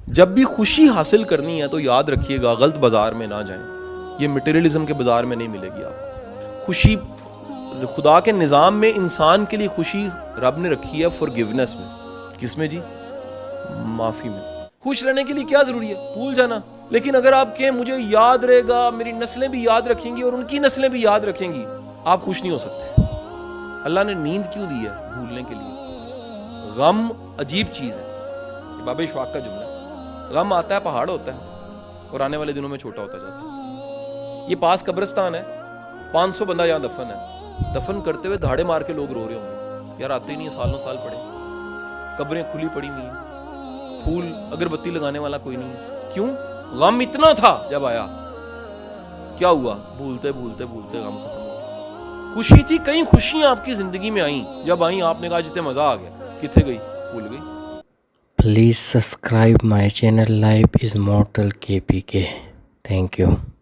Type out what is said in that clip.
جب بھی خوشی حاصل کرنی ہے تو یاد رکھیے گا غلط بازار میں نہ جائیں. یہ مٹیریلزم کے بازار میں نہیں ملے گی آپ کو. خوشی خدا کے نظام میں انسان کے لیے خوشی رب نے رکھی ہے فارگیونیس میں. کس میں جی؟ معافی میں. خوش رہنے کے لیے کیا ضروری ہے؟ بھول جانا. لیکن اگر آپ کہیں مجھے یاد رہے گا، میری نسلیں بھی یاد رکھیں گی اور ان کی نسلیں بھی یاد رکھیں گی، آپ خوش نہیں ہو سکتے. اللہ نے نیند کیوں دی ہے؟ بھولنے کے لیے. غم عجیب چیز ہے. بابا اشفاق کا جملہ ہے. غم آتا ہے پہاڑ ہوتا ہے اور آنے والے دنوں میں چھوٹا ہوتا جاتا ہے. یہ پاس قبرستان ہے، 500 بندہ یہاں دفن ہے. دفن کرتے ہوئے دھاڑے مار کے لوگ رو رہے ہوں گے، یار آتے ہی نہیں، سالوں سال پڑے. قبریں کھلی پڑی ہوئی ہیں، پھول اگربتی لگانے والا کوئی نہیں ہے. کیوں؟ غم اتنا تھا جب آیا. کیا ہوا؟ بھولتے بھولتے بھولتے غم ختم ہو گیا. خوشی تھی، کئی خوشیاں آپ کی زندگی میں آئیں، جب آئیں آپ نے کہا جتنے مزہ آ گیا. کتنے گئی؟ بھول گئی. Please subscribe my channel Life is Mortal KPK. Thank you.